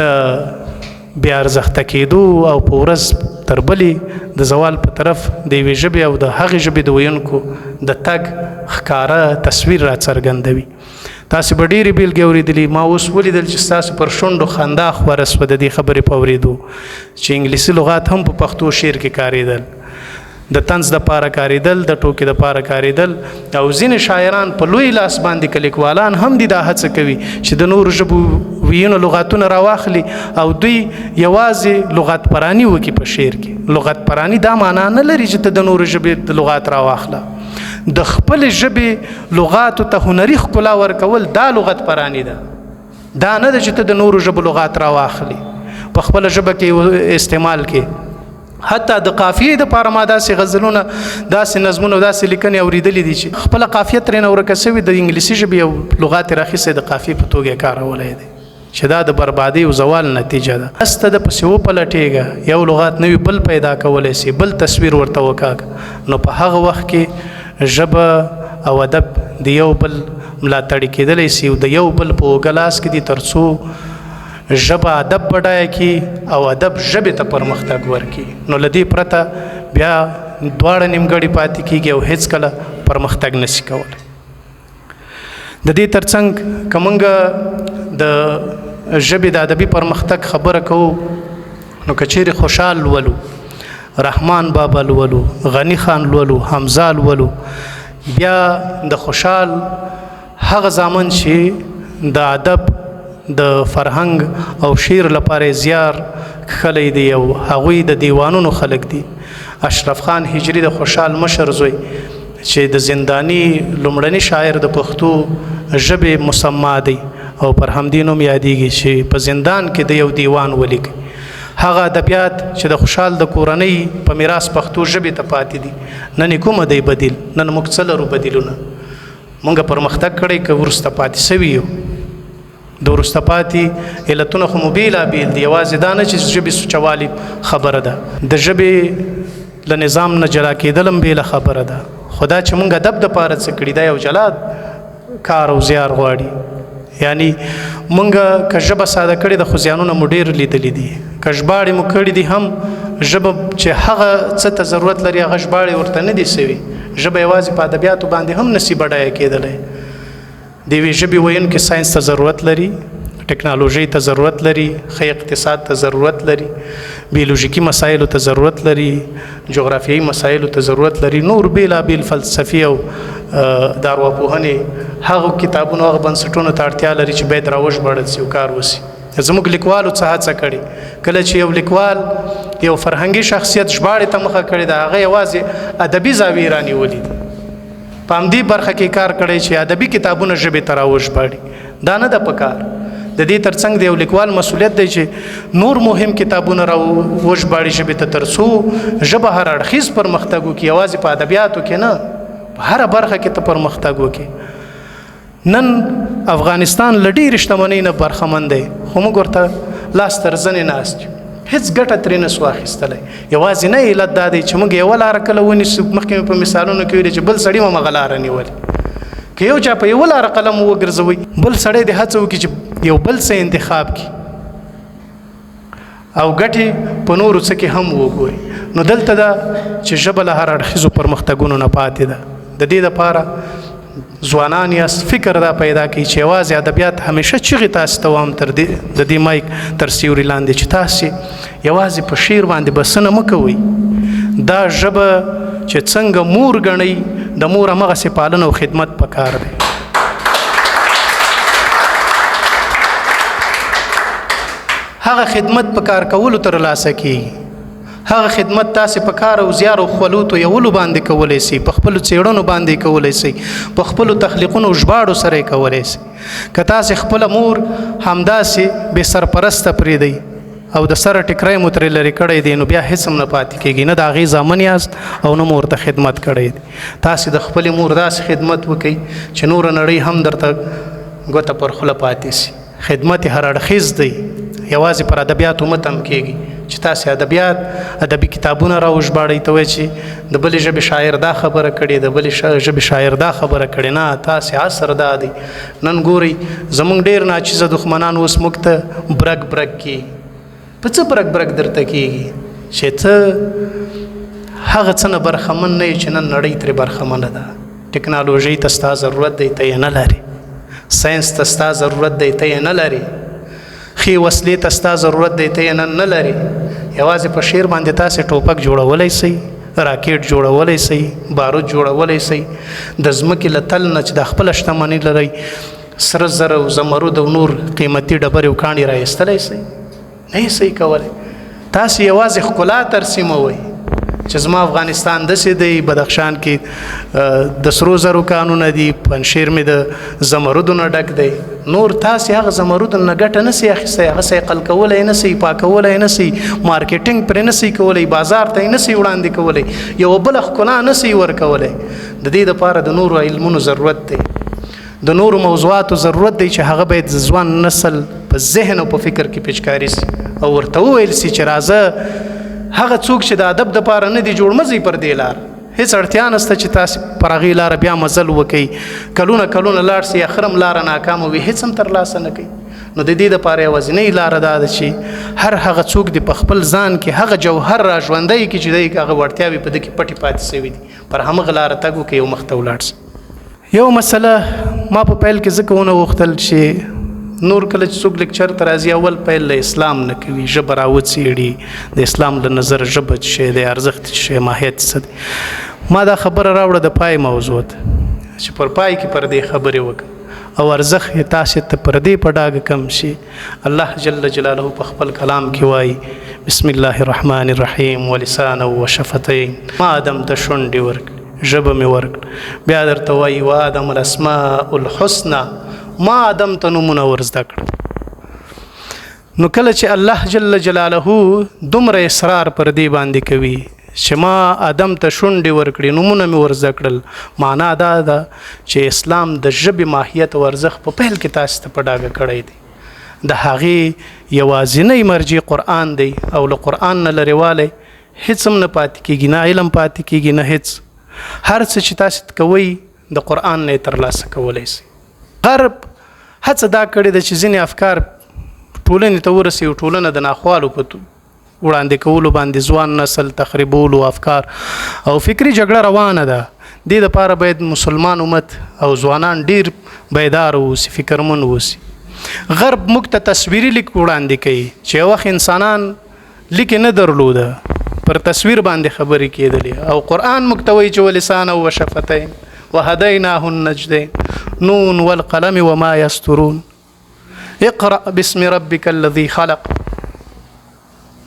[SPEAKER 1] بیا ارزښته کېدو او په ورځ تر بلې د زوال په طرف د یوې ژبې او د هغې ژبې د ویونکو د تګ ښکاره تصویر را څرګندوي. تاسې به ډېرې بېلګې اورېدلي. ما اوس ولیدل چې ستاسو پر شونډو خندا خوره سوه د دې خبرې په اورېدو چې انګلیسي لغات هم په پښتو شعر کې کارېدل، د طنز دپاره کارېدل، د ټوکې دپاره کارېدل. او ځینې شاعران په لوی لاس باندې که لیکوالان هم دي دا هڅه کوي چې د نورو ژبو ویونو لغاتونه راواخلي او دوی یوازې لغت پرانی وکړي په شعر کې. لغت پرانی دا معنا نه لري چې ته د نورو ژبې لغات راواخله. د خپلې ژبې لغاتو ته هنري ښکلا ورکول دا لغت پرانی ده. دا نه ده چې ته د نورو ژبو لغات راواخلي په خپله ژبه کې استعمال کې. حتی د قافیې دپاره ما داسې غزلونه، داسې نظمونه او داسې لیکنې اورېدلې دي چې خپله قافیه ترېنه ورکه سوې، د انګلیسي ژبې او لغات یې راخیستی د قافیې په توګه یې کارولی دی، چې دا د بربادۍ او زوال نتیجه ده. هسته د پسې وپلټېږه، یو لغات نوي بل پیدا کولی سي، بل تصویر ورته وکاږه. نو په هغه وخت کې ژبه او ادب د یو بل ملاتړي کېدلی سي او د یو بل په اوږه لاس کې دي، تر څو ژبه ادب بډایه کی او ادب ژبې ته پرمختګ ورکړي. نو له دې پرته بیا دواړه نیمګړي پاتې کېږي او هیڅکله پرمختګ نشي کولی. د دې ترڅنګ که موږ د ژبې د ادبي پرمختګ خبره کوو، نو که چیرې خوشحال لولو، رحمان بابا لولو، غنی خان لولو، حمزه لولو، بیا د خوشحال هغه زامن چې د ادب، د فرهنګ او شعر لپاره زیار کښلی دی او هغوی د دیوانونو خلک دي. اشرف خان هجري د خوشحال مشر زوی چې د زندانی لومړني شاعر د پښتو ژبې مسما دی او پر همدې نوم یادیږي، چې په زندان کې د یو دیوان ولیکي. هغه ادبیات چې د خوشحال د کورنۍ په میراث پښتو ژبې ته پاتې دي. نن کومه دی بدیل؟ نن موږ څه لرو بدیلونه؟ موږ پرمختګ کړی که وروسته پاتې سوي یو؟ د وروسته پاتې علتونه خو مو بېلابېل دي. یوازې دا نه چې ژبې سوچوالي خبره ده، د ژبې له نظام نه جلا کېدل هم بېله خبره ده. خو دا چې موږ ادب دپاره څه کړي دا یو جلا کار او زیار غواړي. یعنی مونږ که ژبه ساده کړې ده خو زیانونه مو ډېر لیدلي دي. که ژباړې مو کړي دي هم ژبه چې هغه څه ته ضرورت لري هغه ژباړې ورته نه دي سوي. ژبه یوازې په ادبیاتو باندې هم نسي بډایه کېدلی. د یوې ژبې ویونکي ساینس ته ضرورت لري، ټکنالوژۍ ته ضرورت لري، ښه اقتصاد ته ضرورت لري، بیولوژیکي مسایلو ته ضرورت لري، جغرافیایي مسایلو ته ضرورت لري، نور بېلابېل فلسفي او د ارواپوهنې هغو کتابونو هغه بنسټونو ته اړتیا لري چې باید راوژباړل سي او کار وسي. زموږ لیکوالو څه هڅه کړې. کله چې یو لیکوال یو فرهنګي شخصیت ژباړې ته مخه کړې ده، هغه یوازې ادبي زاویې رانیولې دي. په همدې برخه کې کار کړی چې ادبي کتابونه ژبې ته راوژباړي. دا نه ده پکار. د دې ترڅنګ د یو لیکوال مسؤلیت دی چې نور مهم کتابونه راوژباړي ژبې ته، تر څو ژبه هر اړخیز پرمختګ وکړي. یوازې په ادبیاتو کې نه، په هره برخه کې ته پرمختګ وکړي. نن افغانستان له ډېرې شتمنۍ نه برخمن دی، خو موږ ورته لاس تر زنې ناست یو، هېڅ ګټه ترې نسو اخیستلی. یوازې نه علت دا دی چې موږ یوه لاره کله ونیسو، مخکې مې په مثالونو کې ویلي چې بل سړي هم هغه لاره نیولې. که یو چا په یوه لاره قلم وګرځوئ، بل سړی دې هڅه وکړي چې یو بل څه انتخاب کړي او ګټې په نورو څه کې هم وګوري. نو دلته ده چې ژبه له هر اړخیزو پرمختګونو نه پاتې ده. د دې دپاره ځوانان یاست، فکر دا پیدا کوي چې یوازې ادبیات همیشه چغې تاسو ته وایم تر د دې مایک تر سیوري لاندې چې تاسې یوازې په شعر باندې بسنه مه کوئ. دا ژبه چې څنګه مور ګڼئ، د مور همغسې پالنه او خدمت پکار دی. هغه خدمت په کار کولو ترلاسه کیږي. هغه خدمت تاسو په کار او زیار او خلوت یولو باندې کولای شي، په خپل چېړنو باندې کولای شي، په خپل تخلیقونو ژباړو سره کولای شي. که تاسو خپل مور همداسې به سرپرست پرېږدئ او د سره ټکری مو ترې لرې کړی دی، نو بیا هېڅ هم نه پاتې کېږي، نه د هغې زامن یاست او نه مو ورته خدمت کړی دی. تاسې د خپلې مور داسې خدمت وکئ چې نوره نړۍ هم درته ګوته پر خوله پاتې شي. خدمت هر اړخیز دی، یوازې پر ادبیاتو مه تم کېږي چې تاسې ادبي کتابونه راوژباړئ ته وایي چې د بلې ژبې شاعر دا خبره کړې، د بلې ژبې شاعر دا خبره کړې. نه، تاسې عصر دا دی. نن ګورئ زمونږ ډېر ناچیزه دښمنان اوس موږ ته برګ برګ کېږي. په څه برګ درته کېږي چې ته هغه څه نه برخمن نه یې چې نن نړۍ ترې برخمنه ده. ټکنالوژۍ ته ستا ضرورت دی، ته یې نه لرې. ساینس ته ستا ضرورت دی، ته یې نه لرې. ښې وسلې ته ستا ضرورت دی، ته یې نن نه لرې. یوازې په شعر باندې تاسې ټوپک جوړولی شئ، راکټ جوړولی شئ، بارود جوړولی شئ. د ځمکې له تل نه چې د خپله شتمني لرئ سره زر او زمرد او نور قیمتي ډبرې او کاڼي را ایستلی شئ؟ نه یې صحیح کولی. تاسې یوازې ښکلا ترسیموئ چې زما افغانستان داسې دی، بدخشان کې د سرو زرو کانونه دي، پنجشیر مې د زمردو نه ډک دی. نور تاسې هغه زمردو نه ګټه نه سئ اخیستی، هغه سیقل کولی نه سئ، پاکولی نه سئ، مارکیټینګ پرې نه سئ کولی، بازار ته یې نه سئ وړاندې کولی، یوه بله ښکلا نه سئ ورکولی. د دې دپاره د نورو علمونو ضرورت دی، د نورو موضوعاتو ضرورت دی چې هغه باید د ځوان نسل په ذهن او په فکر کې پیچکاري سي او ورته وویل سي چې راځه هغه څوک چې د ادب دپاره نه دي جوړ مه ځئ پر دې لار. هېڅ اړتیا نشته چې تاسې پر هغې لاره بیا مزل وکئ، کلونه لاړ سي، اخر هم لاره ناکامه وي، هېڅ هم ترلاسه نه کوي. نو د دې دپاره یوازینۍ لاره دا ده چې هر هغه څوک د په خپل ځان کې هغه جوهر را ژوندی کړي چې دی هغه وړتیاوې په ده کې پټې پاتې سوي دي، پر همغه لاره تګ وکړي او مخ ته ولاړ سي. یو مسله ما په پیل کې ځکه ونه غوښتل چې نور کله چې څوک لیکچر ته راځي اول پیل له اسلام نه کوي، ژبه راوڅېړي، د اسلام له نظر ژبه څه شی دی، ارزښت څه شی، ماهیت څه دی. ما دا خبره راوړه د پای موضوع ته چې پر پای کې پر دې خبرې وکړم او ارزښت یې تاسې ته پر دې په ډاګه کم شي. الله جل جلاله په خپل کلام کې وایي بسم الله الرحمن الرحیم ولسانا وشفتین. ما آدم ته شونډې ورکړې، ژبه مې ورکړه. بیا درته وایي وآدم الاسماء الحسنى، ما آدم ته نومونه ور زده کړل. نو کله چې الله جل جلاله دومره اصرار پر دې باندې کوي چې ما آدم ته شونډې ورکړې، نومونه مې ور زده کړل، معنا دا ده چې اسلام د ژبې ماهیت او ارزښت په پیل کې تاسو ته په ډاګه کړی دی. د هغې یوازینی مرجع قرآن دی او له قرآن نه لرېوالی هېڅ هم نه پاتې کېږي، نه علم پاتې کېږي، نه هېڅ. هر څه چې تاسو کوئ د قرآن نه یې ترلاسه کولی شئ. غرب هڅه دا کړې ده چې ځینې افکار ټولنې ته ورسي او ټولنه د ناخوالو په وړاندې کولو باندې ځوان نسل تخریبولو افکار او فکري جګړه روانه ده. دې دپاره باید مسلمان امت او ځوانان ډیر بیدار اوسي، فکرمن اوسي. غرب موږ ته تصویري لیک وړاندې کوي چې یو وخت انسانان لیک نه درلوده، پر تصویر باندې خبرې کېدلې، او قرآن موږ ته وایي چې ولسانا وشفتین وهدیناه النجدین نون والقلم وما یسطرون اقرأ باسم ربک الذی خلق.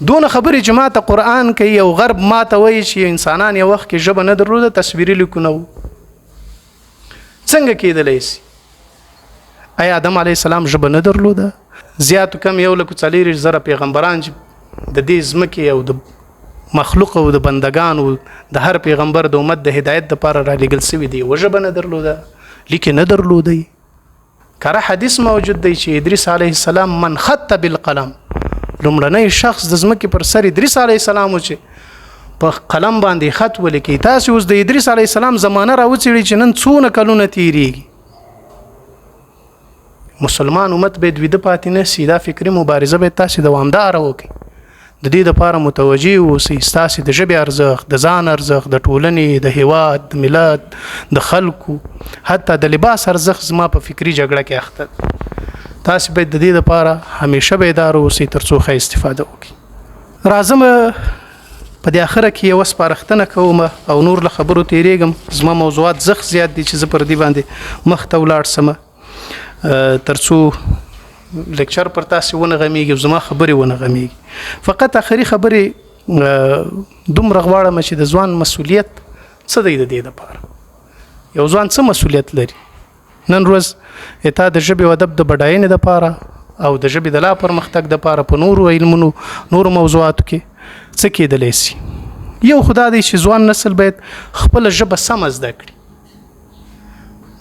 [SPEAKER 1] دون خبرې چې ما ته قرآن کوي او غرب ما ته وایي چې انسانان یو وخت کې ژبه نه درلوده، تصویري لیکونه وو. څنګه کېدلی شي؟ آیا آدم علیه السلام ژبه نه درلوده؟ زیاتو کم 1,40,000 پیغمبران چې د دې ځمکې او د مخلوق او د بندگانو د هر پیغمبر د امت د هدایت دپاره رالیږل سوي دي، یوه ژبه نه درلوده، لیک نه درلودی. کره حدیث موجود دی چې ادریس علیه السلام من خط بالقلم، لومړنی شخص د ځمکې پر سر ادریس علیه السلام و چې په قلم باندې خط ولیکي. تاسې اوس د ادریس علیه السلام زمانه راوڅېړئ چې نن څونه کلونه تیریږي. مسلمان امت باید ویده پاتې نه سي. دا فکري مبارزه باید تاسې دوامداره وکړئ. د دې دپاره متوجه اوسئ ستاسې د ژبې ارزښت، د ځان ارزښت، د ټولنې، د هیواد، د ملت، د خلکو، حتی د لباس ارزښت زما په فکري جګړه کې اخته. تاسې باید د دې دپاره همیشه بیدار اوسئ تر څو ښه استفاده وکړئ. راځم په دې اخره کې یوه سپارښتنه کوم او نور له خبرو تیریږم. زما موضوعات زیات دي چې زه پر دې باندې مخ ته ولاړ سم تر څو لیکچر پر تاسو ونه غمیږي زما خبرې ونه غمیږي فقط اخري خبرې دومره غواړم چې د ځوان مسؤلیت څه دی د دې لپاره یو ځوان څه مسؤلیت لري نن ورځ اته د ژبې او ادب د بډاینې لپاره او د ژبې د لا پرمختګ لپاره په نورو علمونو نورو موضوعاتو کې څه کېدلی شي یو خدا دی چې ځوان نسل باید خپل ژبه سم زده کړي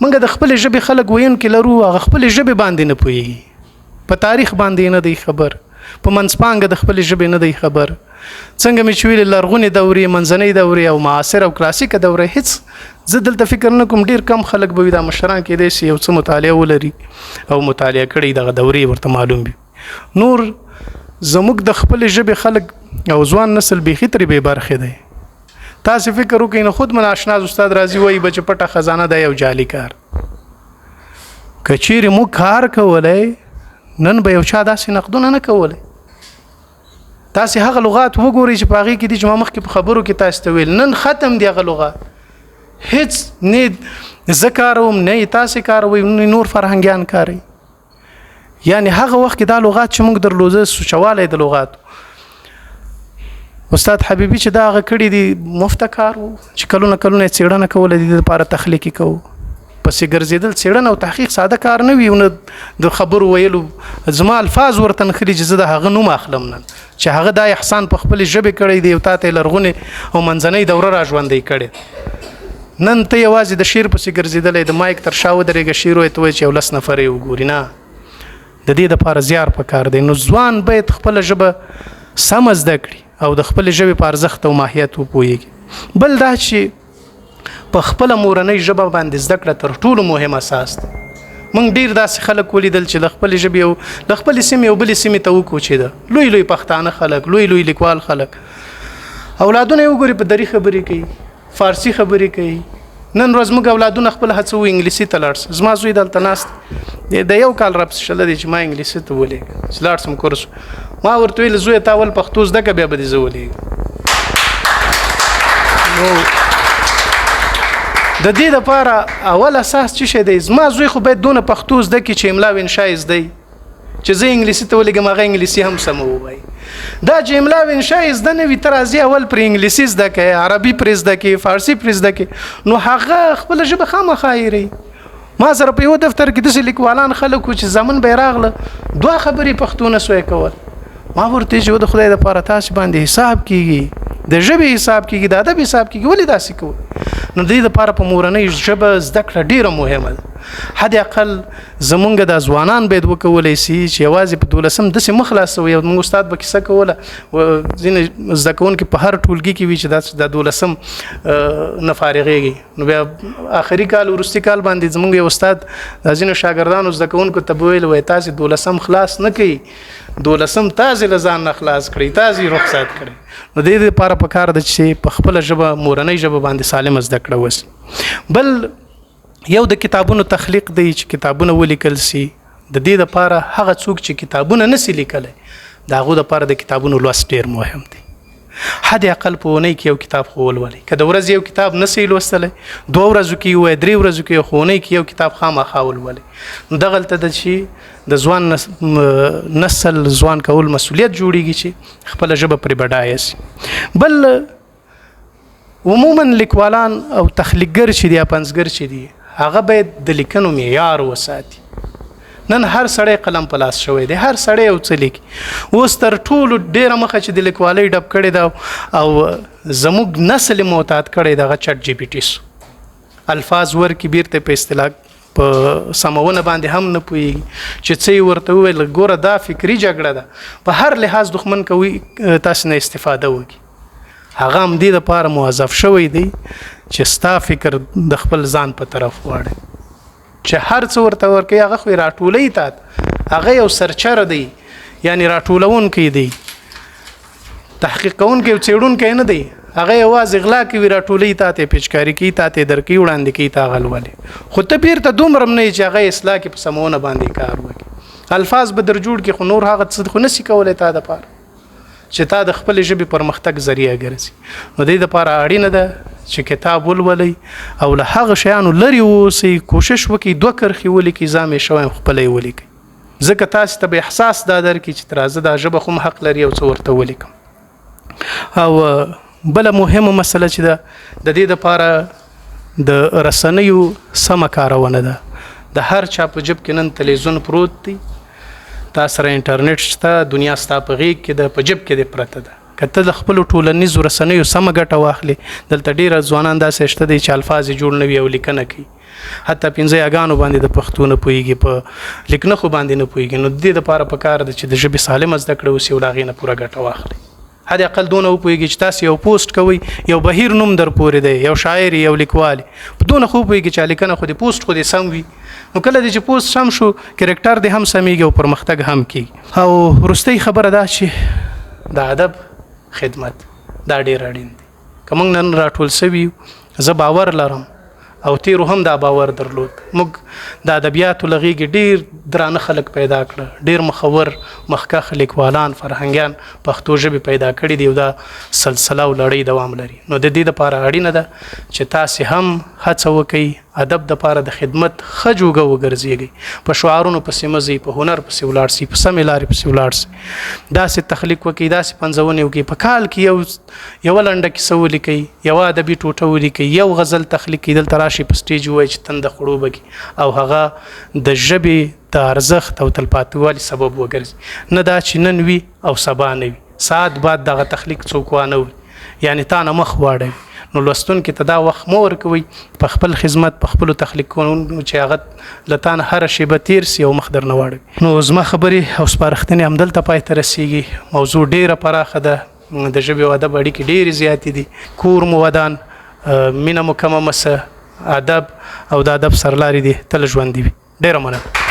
[SPEAKER 1] منګه د خپل ژبې خلک ویونکي لرو هغه خپل ژبې باندې نه پوهېږي په تاریخ باندې نه دی خبر په منځپانګه د خپل ژبې نه دی خبر څنګه مې چې ویلې لرغونې دورې منځنۍ دورې او معاصر او کلاسیکه دورې هیڅ زه دلته فکر نه کوم ډېر کم خلک به وي دا مشران کېدای شي یو څه مطالعه ولري او مطالعه کړي دغه دورې ورته معلوم وي نور زموږ د خپل ژبې خلک او ځوان نسل بیخي ترې بې برخې دی تاسو فکر وکړئ نو خود من آشنا استاد راځي وایي بچ پټه خزانه ده یو جعلي کار کچېرې مو کار کولای نن به یو چا داسې نقدونه نه کولای تاسو هغه لغات وګورئ چې په هغې کې دي چې ما مخکې په خبرو کې تاسو ته ویل نن ختم دي هغه لغات هیڅ نه زه کاروم نه تاسو کاروئ نه نور فرهنګیان کاروي یعنی هغه وخت کې دا لغات چې موږ درلوده سوچوالی د لغاتو استاد حبیبي چې دا هغه کړي دي مفته کار و چې کلونه څېړنه کوله د دې لپاره تخلیقي کوو پسې ګرځېدل څېړنه او تحقیق ساده کار نه وي نه د خبرو ویلو زما الفاظ ورته نښلي چې زه د هغه نوم اخلم نن چې هغه دا احسان په خپلې ژبې کړی دی او تا ته یې لرغونې او منځنۍ دوره را ژوندۍ کړې نن ته یوازې د شعر پسې ګرځېدلی د مایک تر شا ودرېږه شعر وایې ته وایې چې یو 10 نفر یې وګوري نه د دې دپاره زیار پکار دی نو ځوان باید خپله ژبه سمه زده کړي او د خپلې ژبې په ارزښت او ماهیت وپوهېږي بل دا چې په خپله مورنۍ ژبه باندې زده کړه تر ټولو مهم اساس دی موږ ډېر داسې خلک ولیدل چې له خپلې ژبې او له خپلې سیمې او بلې سیمې ته وکوچېده لوی لوی پښتانه خلک لوی لیکوال خلک اولادونه یې وګوري په دري خبرې کوي فارسي خبرې کوي نن ورځ موږ اولادونه خپل هڅوو انګلیسي ته لاړ سه زما زوی دلته ناست د یو کال راپسې دی چې ما انګلیسي ته ولېږه چې لاړ سم کورس ما ورته ویل زویه تا اول پښتو زده کړه بیا به دې زه ولېږم نو د دې دپاره اول اساس څه شی دی زما زوی خو باید دونه پښتو زده کړي چې املا او انشا یې زده چې زه انګلیسي ته ولېږم هغه انګلیسي هم سمه ووایي دا چې املا او انشا یې زده نه وي ته راځي اول پرې انګلیسي زده کړې عربي پرې زده کړې فارسي پرې زده کړې نو هغه خپله ژبه خامخا هېروي ما سره په یو دفتر کې داسې لیکوالان خلک وو چې زمن به یې راغله 2 خبرې پښتو نه سوی کول ما ورته چې د خدای دپاره تاسې باندې حساب کېږي د ژبې حساب کېږي د ادب حساب کېږي ولې داسې کوو نو د دې دپاره په مورنۍ ژبه زده کړه ډېره مهمه ده حد اقل زمونږ دا ځوانان باید وکولی شي چې یوازې په 12 داسې مه خلاصوي موږ استاد به کیسه کوله ځینې زده کوونکي په هر ټولګي کې وي چې دا 12 نه فارغېږي نو بیا آخري کال وروستي کال باندې زمونږ یو استاد دا ځینو شاګردانو زده کوونکو ته به ویل وایي تاسې 12 خلاص نه کوي 12 تاسې له ځان نه خلاص کړئ تاسې رخصت کړئ نو د دې لپاره پکار ده چې په خپله ژبه مورنۍ ژبه باندې سالمه زده کړه وسي بل یو د کتابونو تخلیق دی چې کتابونه ولیکل سي د دې لپاره هغه څوک چې کتابونه نسی لیکلی د هغو لپاره د کتابونو لوست ډېر مهم دی حد اقل په اونۍ کې یو کتاب خو ولولئ که د ورځې یو کتاب نسی لوستلی 2 ورځو کې وایي 3 ورځو کې خو اونۍ کې یو کتاب خامخا ولولئ نو دغلته ده چې د ځوان نسل ځوان کول مسؤلیت جوړیږي چې خپله ژبه پرې بډایه سي بل عموما لیکوالان او تخلیقګر چې دي یا پنځګر چې دي هغه باید د لیکنو معیار وساتي نن هر سړی قلم په لاس شوی دی هر سړی یو څه لیکي اوس تر ټولو ډېره مخه چې د لیکوالۍ ډب کړې ده او زموږ نسل یې معتاد کړی د هغه چټ جی پي ټي سو الفاظ ورکړي بیرته په اصطلاح په سمونه باندې هم نه پوهېږي چې څه یې ورته وویل ګوره دا فکري جګړه ده په هر لحاظ دښمن کوي تاسو نه استفاده وکړي هغه هم دې دپاره موظف شوی دی چې ستا فکر د خپل ځان په طرف واړی چې هر څه ورته ورکوي هغه خو یې راټولوي تا هغه یو سرچره دی یعنی راټولونکی دی تحقیق کوونکی او څېړونکی نه دی هغه یوازې غلا کوي راټولوي تا ته پیچکاري کوي تا ته درکوي وړاندې کوي تا غلولې خو ته بیرته دومره هم نه یې چې هغه اصلاح کې په سمونه باندې کار وکړي الفاظ به در جوړ کړي خو نور هغه څه خو نسي کولی تا دپاره چې تا د خپلې ژبې پرمختګ ذریعه ګرځي نو دې دپاره اړینه ده چې کتاب ولولئ او له هغه شیانو لرې واوسئ کوشش وکړئ 2 کرښې ولیکئ ځان یې شوی خپله یې ولیکئ ځکه تاسو ته به احساس دا درکړي چې تر زه دا ژبه خو حق لري او څه ورته ولیکم. او بله مهمه مسله چې د دې دپاره د رسنیو سمه کارونه ده. د هر چا په جب کې نن تلویزیون پروت دی، تا سره انټرنیټ شته، دنیا ستا په غېږ کې ده، په جب کې دې پرته ده. که ته د خپلو ټولنیزو رسنیو سمه ګټه واخلې، دلته ډېره ځوانان داسې شته دی چې الفاظ یې جوړ نه وي او لیکنه کوي، حتی 15 یاګانو باندې د پښتو نه پوهېږي، په لیکنخو باندې نه پوهېږي. نو د دې دپاره پکار ده چې د ژبې سالمه زده کړه وسي او د هغې نه پوره ګټه واخلئ. حد اقل دونه وپوهېږي چې تاسو یو پوسټ کوئ، یو بهیر نوم در پورې دی، یو شاعر یو لیکوال، په دونه خو وپوهېږي چې لیکنه خو دې پوسټ خو دې سم وي. نو کله دې چې پوسټ سم شو، کرکټر دې هم سمیږي او پرمختګ هم کېږي. او وروستۍ خبره دا چې د ادب خدمت دا ډېر اړین دی. که موږ نن راټول سوي یو، زه باور لرم او تیرو هم دا باور درلود، موږ د ادبیاتو له غېږې ډېر درانه خلک پیدا کړه، ډېر مخور مخکښ لیکوالان فرهنګیان پښتو ژبې پیدا کړي دي او دا سلسله او لړۍ دوام لري. نو د دې دپاره اړینه ده چې تاسې هم هڅه وکئ، ادب دپاره د خدمت ښه جوګه وګرځېږئ، په شعارونو پسې مه ځئ، په هنر پسې ولاړ سئ، په سمې لارې پسې ولاړ سئ، داسې تخلیق وکئ، داسې پنځونې وکئ، په کال کې یوه لنډه کیسه ولیکئ، یوه ادبي ټوټه ولیکئ، یو غزل تخلیق کړئ، دلته راشئ په سټیج ووایئ چې تنده خړوبه او هغه د ژبې د ارزښت او تلپاتوالي سبب وګرځي. نه دا چې نن وي او سبا نه وي، ساعت بعد دغه تخلیق څوک وانه وي، یعنې تا نه مخ واړوي. نو لوستونکي ته دا وخت مه ورکوئ په خپل خدمت، په خپلو تخلیقونو چې هغه له تا نه هره شیبه تیر سي او مخ در نه واړوي. نو زما خبرې او سپارښتنې همدلته پای ته رسیږي. موضوع ډېره پراخه ده، د ژبې او ادب اړیکې ډېرې زیاتې دي. کور مو ودان، مینه مو کمه مسه، ادب او د ادب سرلارې دي تل ژوندي وي. ډېره مننه.